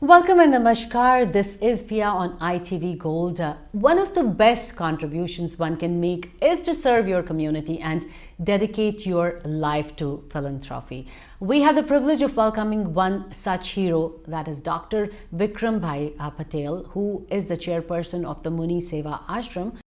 Welcome and namaskar. This is Pia on ITV Gold. One of the best contributions one can make is to serve your community and dedicate your life to philanthropy. We have the privilege of welcoming one such hero, that is Dr. Vikrambhai Patel, who is the chairperson of the Muni Seva Ashram.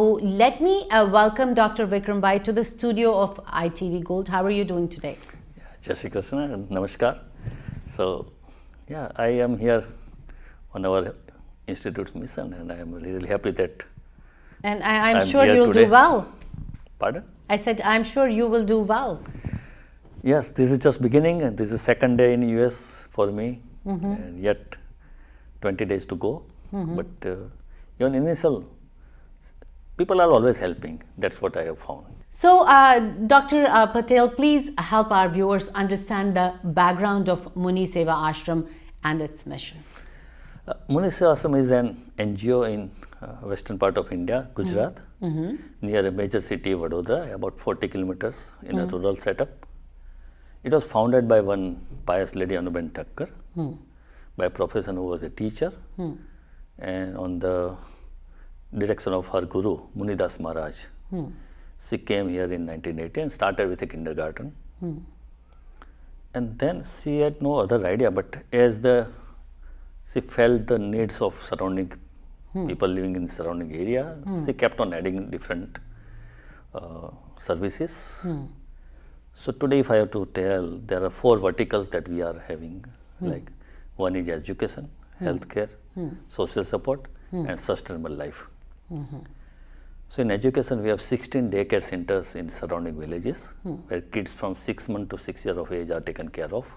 So let me welcome Dr. Vikrambhai to the studio of ITV Gold. How are you doing today? Jai Shri Krishna and Namaskar. So, I am here on our institute's mission, and I am really happy that. And I'm sure you'll do well. Pardon? I said, I'm sure you will do well. Yes, this is just beginning, and this is second day in US for me, and yet 20 days to go. But even initial, people are always helping. That's what I have found. So, Dr. Patel, please help our viewers understand the background of Muni Seva Ashram and its mission. Muni Seva Ashram is an NGO in western part of India, Gujarat, near a major city, Vadodara, about 40 kilometers in a rural setup. It was founded by one pious lady, Anuben Thakkar, by a profession who was a teacher, and on the direction of her guru, Munidas Maharaj. She came here in 1980 and started with a kindergarten. And then she had no other idea, but as she felt the needs of surrounding people living in surrounding area, she kept on adding different services. So today, if I have to tell, there are 4 verticals that we are having. Like one is education, healthcare, social support, and sustainable life. So in education, we have 16 daycare centers in surrounding villages where kids from 6 months to 6 years of age are taken care of.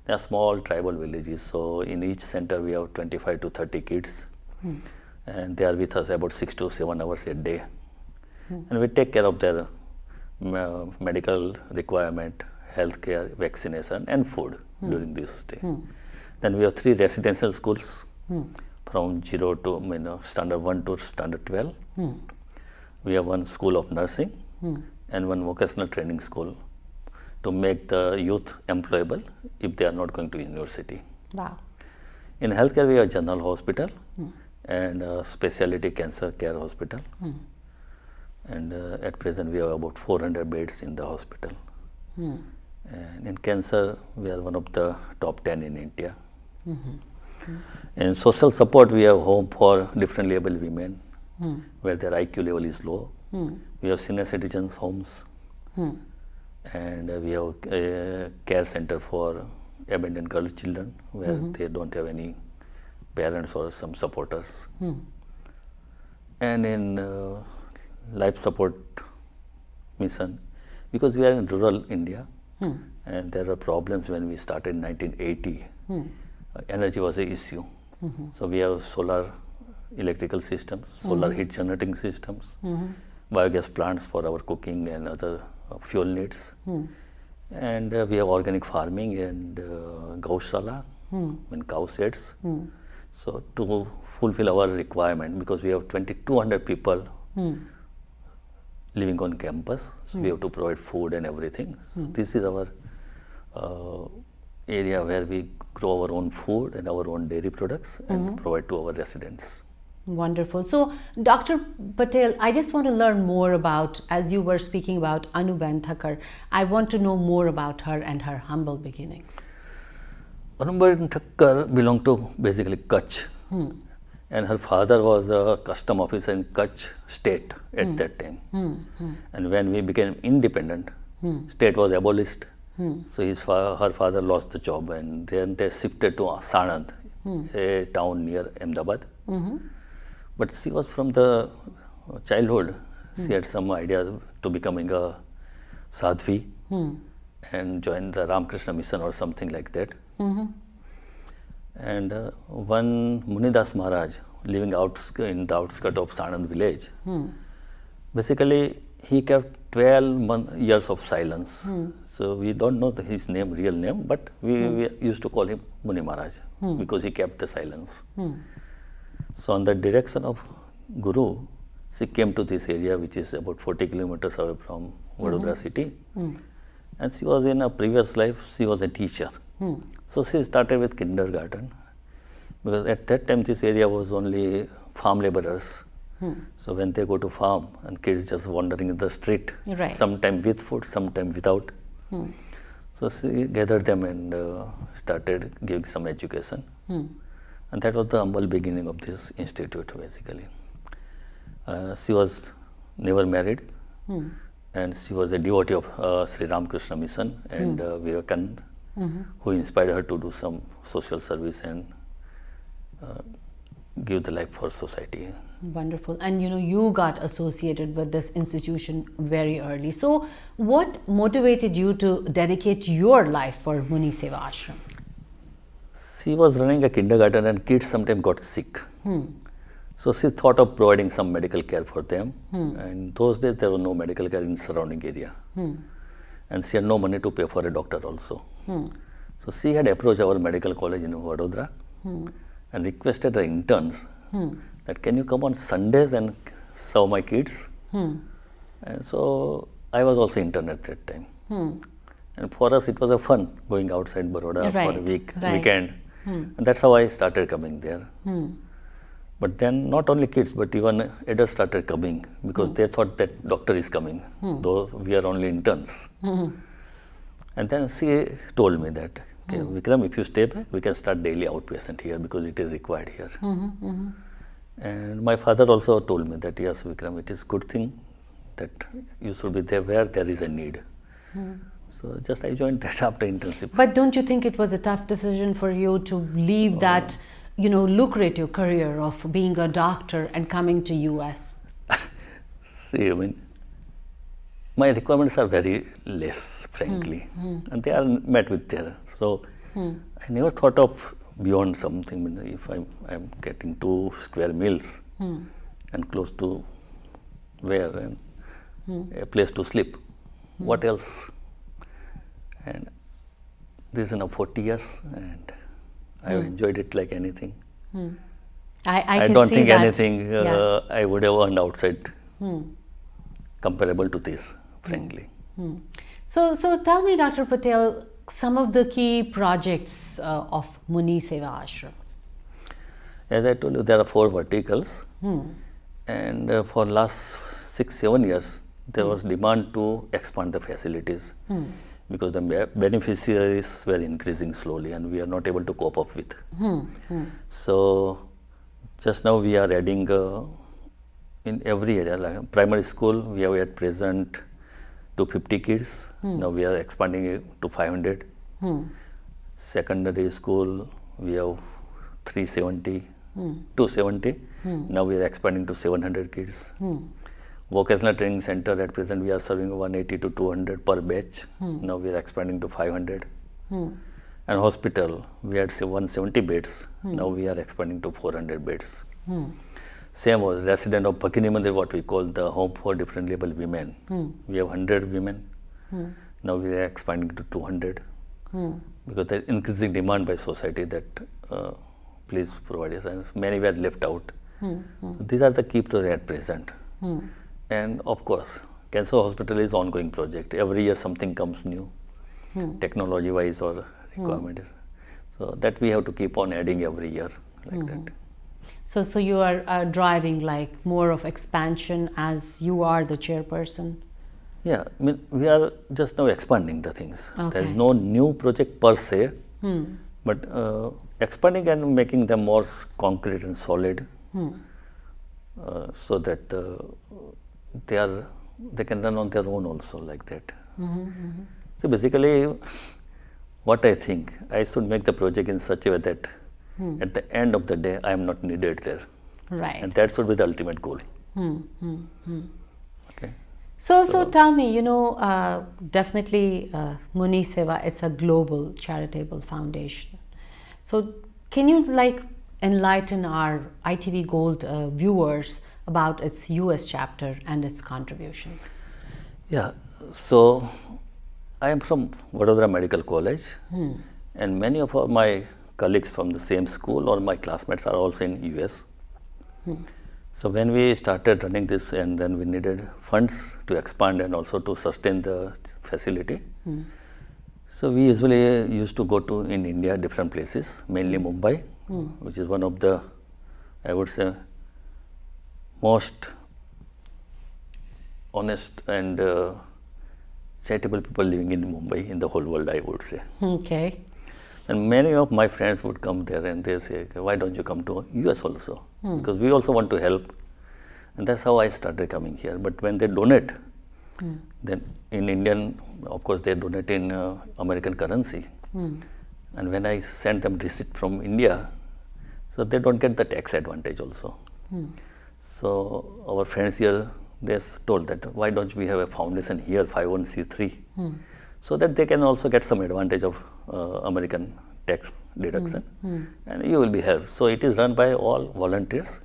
They are small tribal villages, so in each center we have 25 to 30 kids, and they are with us about 6 to 7 hours a day. And we take care of their medical requirement, healthcare, vaccination, and food during this day. Then we have 3 residential schools from 0 to standard 1 to standard 12. We have 1 school of nursing and 1 vocational training school to make the youth employable if they are not going to university. Wow. In healthcare, we have general hospital and specialty cancer care hospital. And at present, we have about 400 beds in the hospital. And in cancer, we are one of the top 10 in India. In social support, we have home for differently able women where their IQ level is low. We have senior citizens homes, and we have a care center for abandoned girl children where they don't have any parents or some supporters. And in life support mission, because we are in rural India, and there are problems when we started in 1980. Energy was an issue. So we have solar electrical systems, solar heat generating systems, biogas plants for our cooking and other fuel needs. And we have organic farming and gaushala, and cow sheds. So to fulfill our requirement, because we have 2,200 people living on campus, so we have to provide food and everything. So this is our area where we grow our own food and our own dairy products and provide to our residents. Wonderful. So, Dr. Patel, I just want to learn more about, as you were speaking about Anuben Thakkar, I want to know more about her and her humble beginnings. Anuben Thakkar belonged to basically Kutch, and her father was a custom officer in Kutch state at that time. And when we became independent, state was abolished. So her father lost the job, and then they shifted to Sanand, a town near Ahmedabad. But she was from the childhood, she had some idea to becoming a sadhvi and join the Ramakrishna mission or something like that. And one Munidas Maharaj living in the outskirts of Sanand village, basically he kept 12 years of silence. So we don't know his name, real name, but we used to call him Muni Maharaj because he kept the silence. So on the direction of Guru, she came to this area which is about 40 kilometers away from Vadodara city. And she was in a previous life, she was a teacher. So she started with kindergarten, because at that time this area was only farm laborers. So when they go to farm and kids just wandering in the street, sometime with food, sometime without. So she gathered them and started giving some education. And that was the humble beginning of this institute basically. She was never married, and she was a devotee of Sri Ramakrishna Mission and Vivekananda, who inspired her to do some social service and give the life for society. Wonderful. And you got associated with this institution very early. So what motivated you to dedicate your life for Muni Seva Ashram? She was running a kindergarten and kids sometimes got sick. So she thought of providing some medical care for them. And in those days there was no medical care in surrounding area. And she had no money to pay for a doctor also. So she had approached our medical college in Vadodara and requested the interns that can you come on Sundays and serve my kids? And so I was also intern at that time. And for us it was a fun going outside Baroda for a weekend. And that's how I started coming there. But then not only kids but even adults started coming because they thought that doctor is coming, though we are only interns. And then she told me that, okay, Vikram, if you stay back, we can start daily outpatient here because it is required here. And my father also told me that, yes, Vikram, it is good thing that you should be there where there is a need. So just I joined that after internship. But don't you think it was a tough decision for you to leave that, lucrative career of being a doctor and coming to US? See, I mean, my requirements are very less, frankly, and they are met with there. So I never thought of beyond something. If I'm getting 2 square meals and close to where and a place to sleep, what else? And this is now 40 years, and I've enjoyed it like anything. I don't see think that. anything Yes. I would have earned outside comparable to this, frankly. So tell me, Dr. Patel, some of the key projects of Muni Seva Ashram. As I told you, there are 4 verticals, and for last 6-7 years, there was demand to expand the facilities because the beneficiaries were increasing slowly and we are not able to cope up with. So just now we are adding in every area, like primary school, we have at present 250 kids. Now we are expanding it to 500. Secondary school, we have 270. Now we are expanding to 700 kids. Vocational training center, at present we are serving 180 to 200 per batch. Now we are expanding to 500. And hospital, we had 170 beds. Now we are expanding to 400 beds. Same was resident of Bhakini Mandir, what we call the home for differently able women. We have 100 women. Now we are expanding to 200 because there is increasing demand by society that please provide us, and many were left out. So these are the key projects at present. And of course, cancer hospital is ongoing project. Every year something comes new, technology wise or requirement is. So that we have to keep on adding every year like that. So you are driving like more of expansion as you are the chairperson? Yeah, I mean, we are just now expanding the things. Okay. There is no new project per se, but expanding and making them more concrete and solid so that they can run on their own also like that. So basically, what I think, I should make the project in such a way that at the end of the day, I am not needed there. Right. And that should be the ultimate goal. Okay. So tell me, definitely Muni Seva, it's a global charitable foundation. So can you enlighten our ITV Gold viewers about its US chapter and its contributions? Yeah, so I am from Vadodara Medical College, and many of my colleagues from the same school or my classmates are also in US. So when we started running this, and then we needed funds to expand and also to sustain the facility. So we usually used to go to in India different places, mainly Mumbai, which is one of the, I would say, most honest and charitable people living in Mumbai in the whole world, I would say. Okay. And many of my friends would come there and they say, why don't you come to US also? Because we also want to help. And that's how I started coming here. But when they donate, then in Indian, of course, they donate in American currency. And when I send them receipt from India, so they don't get the tax advantage also. So our friends here, they told that why don't we have a foundation here, 501c3, so that they can also get some advantage of American tax deduction, and you will be helped. So it is run by all volunteers.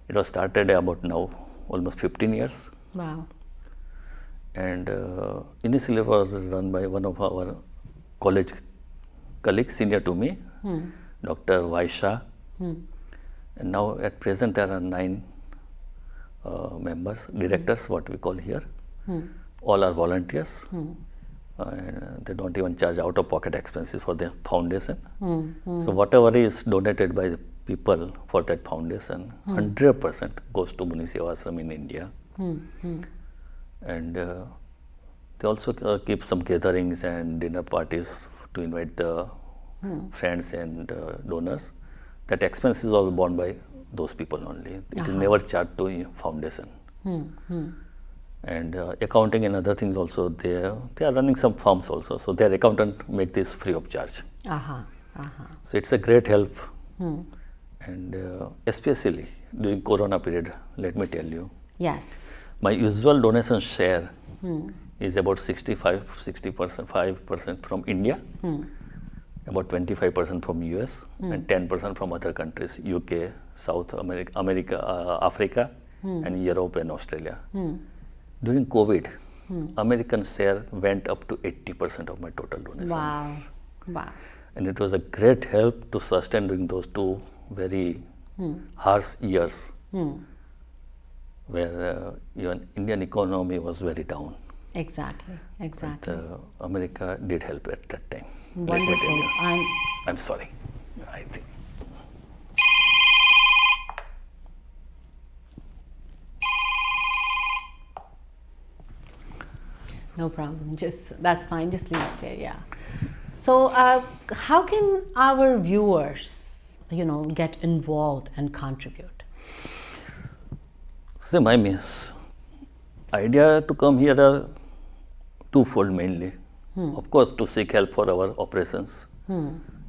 It was started about now almost 15 years. Wow. And initially it was run by one of our college colleagues, senior to me, Dr. Vaisha. And now at present there are 9 members, directors, what we call here. All are volunteers. And they don't even charge out-of-pocket expenses for the foundation. So whatever is donated by the people for that foundation, 100% goes to Muni Seva Ashram in India. And they also keep some gatherings and dinner parties to invite the friends and donors. That expense is all borne by those people only. It is never charged to foundation. And accounting and other things also, they are running some firms also. So their accountant make this free of charge. So it's a great help. And especially during Corona period, let me tell you. Yes. My usual donation share is about 5% from India, about 25% from US, and 10% from other countries, UK, South America, Africa, and Europe and Australia. During COVID, American share went up to 80% of my total donations. Wow. Wow. And it was a great help to sustain during those 2 very harsh years, where even Indian economy was very down. Exactly. Exactly. But America did help at that time. Wonderful. I'm sorry. I think. No problem. That's fine. Just leave it there. Yeah. So, how can our viewers, get involved and contribute? See, my idea to come here are twofold mainly. Of course, to seek help for our operations,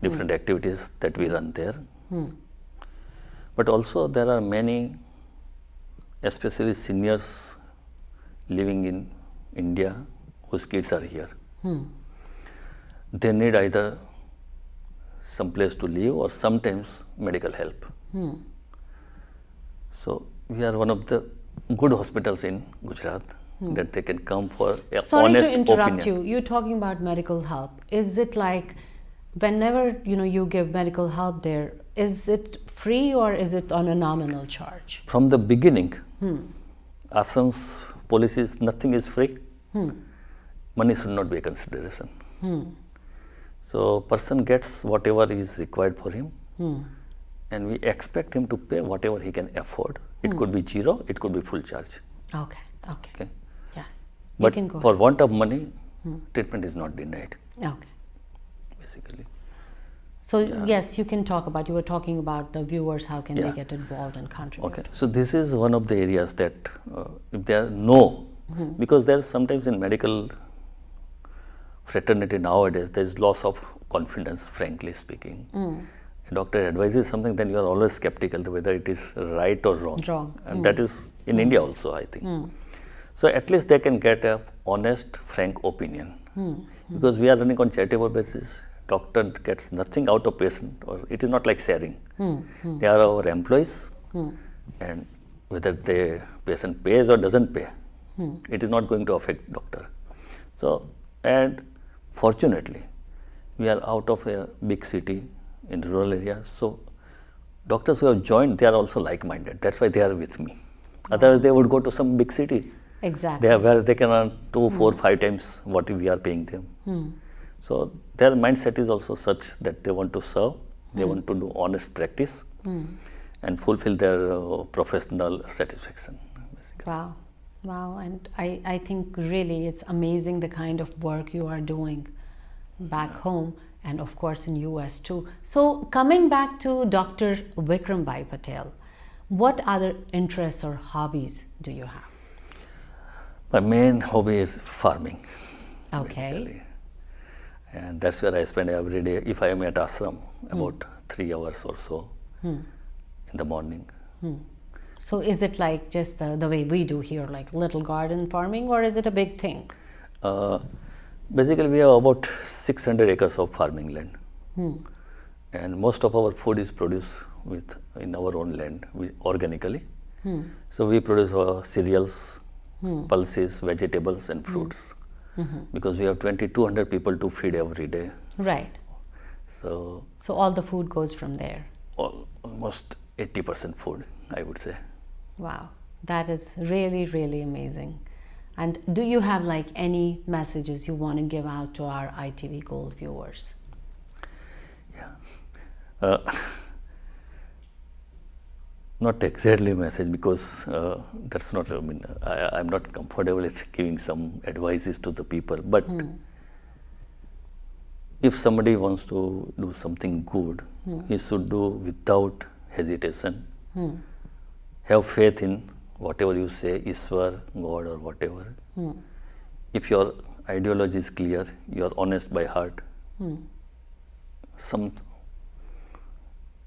different activities that we run there. But also there are many, especially seniors living in India whose kids are here. They need either some place to live or sometimes medical help. So we are one of the good hospitals in Gujarat that they can come for a honest Sorry to interrupt opinion. you. You're talking about medical help. Is it like whenever you give medical help there, is it free or is it on a nominal charge? From the beginning, Assam's policy is nothing is free. Money should not be a consideration. So person gets whatever is required for him, and we expect him to pay whatever he can afford. It could be zero, it could be full charge. Okay. Yes. But you can go for ahead. want of money, treatment is not denied, Okay. basically. So yes, you can talk about. You were talking about the viewers. How can they Yeah. get involved and contribute? Okay, so this is one of the areas that if there are no, because there's sometimes in medical fraternity nowadays, there's loss of confidence, frankly speaking. A doctor advises something, then you are always skeptical whether it is right or wrong. And that is in India also, I think. So at least they can get a honest, frank opinion. Because we are running on charitable basis, doctor gets nothing out of patient, or it is not like sharing. They are our employees, and whether the patient pays or doesn't pay, it is not going to affect doctor. So, and fortunately, we are out of a big city in rural areas. So, doctors who have joined, they are also like-minded. That's why they are with me. Otherwise, they would go to some big city. Exactly. Where they can earn 2, 4, 5 times what we are paying them. So their mindset is also such that they want to serve, they want to do honest practice and fulfill their professional satisfaction. Basically. Wow. And I think really it's amazing the kind of work you are doing back home and of course in US too. So coming back to Dr. Vikrambhai Patel, What other interests or hobbies do you have? My main hobby is farming. Okay. Basically. And that's where I spend every day. If I am at ashram, about 3 hours or so in the morning. So is it like just the way we do here, like little garden farming, or is it a big thing? Basically, we have about 600 acres of farming land. And most of our food is produced in our own land, organically. So we produce cereals, pulses, vegetables and fruits. Because we have 2,200 people to feed every day. Right. So all the food goes from there. Almost 80% food, I would say. Wow, that is really, really amazing. And do you have like any messages you want to give out to our ITV Gold viewers? Yeah. Not exactly a message, because that's not, I'm not comfortable with giving some advices to the people. But if somebody wants to do something good, he should do without hesitation. Have faith in whatever you say, Ishwar, God or whatever. If your ideology is clear, you are honest by heart, some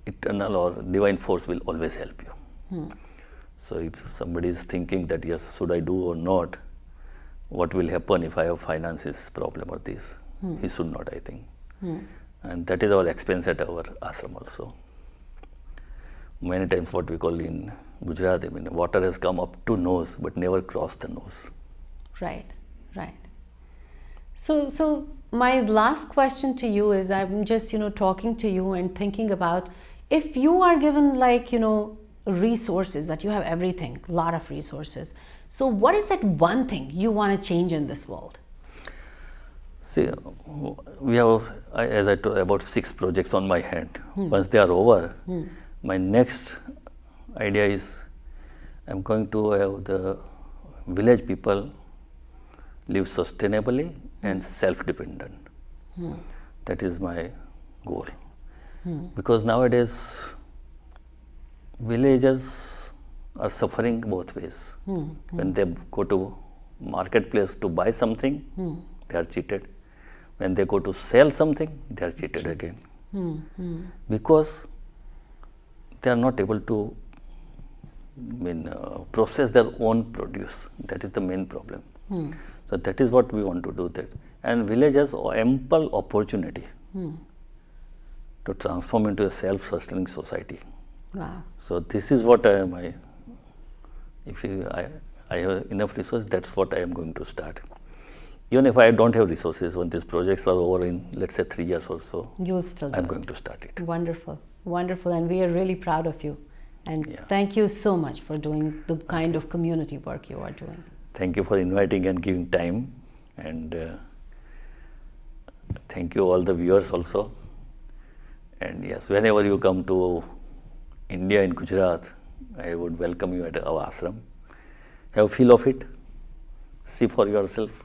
eternal or divine force will always help you. So if somebody is thinking that, yes, should I do or not, what will happen if I have finances problem or this, he should not, I think. And that is our experience at our ashram also. Many times what we call in Gujarat, water has come up to nose but never crossed the nose. Right, right. So my last question to you is, I'm just, talking to you and thinking about, if you are given like, resources, that you have everything, a lot of resources. So what is that one thing you want to change in this world? See, we have, as I told, about 6 projects on my hand. Once they are over, my next idea is, I'm going to have the village people live sustainably and self-dependent. That is my goal. Because nowadays, villagers are suffering both ways. When they go to marketplace to buy something, they are cheated. When they go to sell something, they are cheated again. Because they are not able to process their own produce. That is the main problem. So that is what we want to do. That, and villagers have ample opportunity to transform into a self-sustaining society. Wow. So this is what I have enough resources, that's what I am going to start. Even if I don't have resources, when these projects are over in, let's say, 3 years or so, you'll still I'm going to start it. Wonderful, wonderful, and we are really proud of you. And thank you so much for doing the kind of community work you are doing. Thank you for inviting and giving time, and thank you all the viewers also. And yes, whenever you come to India in Gujarat, I would welcome you at our ashram. Have a feel of it, see for yourself,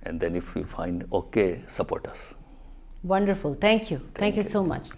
and then if you find okay, support us. Wonderful, thank you. Thank you so much.